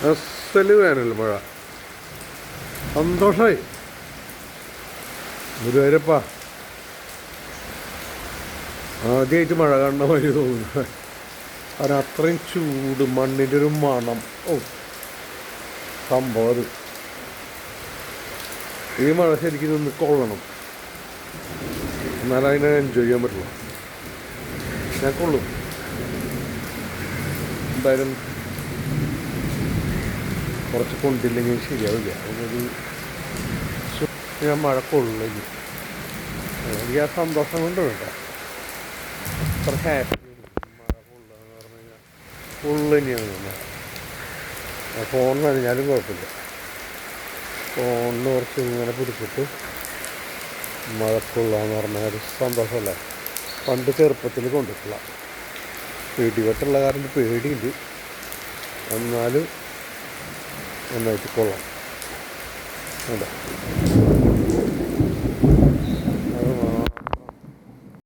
അസല് വേനൽ മഴ. സന്തോഷമായി. ഗുരുവായൂരപ്പ ആദ്യമായിട്ട് മഴ കാണുന്ന വഴി തോന്നുന്നു. കാരണം അത്രയും ചൂട്, മണ്ണിൻ്റെ ഒരു മണം. സംഭവം അത്. ഈ മഴ ശരിക്കും നിന്ന് കൊള്ളണം, എന്നാലും അതിനെ എൻജോയ് ചെയ്യാൻ പറ്റുള്ളൂ. ഞാൻ കൊള്ളും എന്തായാലും. കുറച്ച് കൊണ്ടില്ലെങ്കിൽ ശരിയാവില്ല. അതിനൊരു ഞാൻ മഴ കൊള്ളില്ല. എനിക്ക് ആ സന്തോഷം കൊണ്ട് വേണ്ട, അത്ര ഹാപ്പി. മഴ കൊള്ളുക എന്ന് പറഞ്ഞു കഴിഞ്ഞാൽ കൊള്ളു തന്നെയാണ്. ഫോൺ നനഞ്ഞാലും കുഴപ്പമില്ല. ഫോണിന് കുറച്ച് ഇങ്ങനെ പിടിച്ചിട്ട് മഴക്കൊള്ളാന്ന് പറഞ്ഞാൽ ഒരു സന്തോഷമല്ലേ. പണ്ട് ചെറുപ്പത്തിൽ കൊണ്ടിട്ടില്ല. ഇടിവെട്ടുള്ള കാരണം പേടിയുണ്ട്, എന്നാലും നന്നായിട്ട് കൊള്ളാം. അതെ.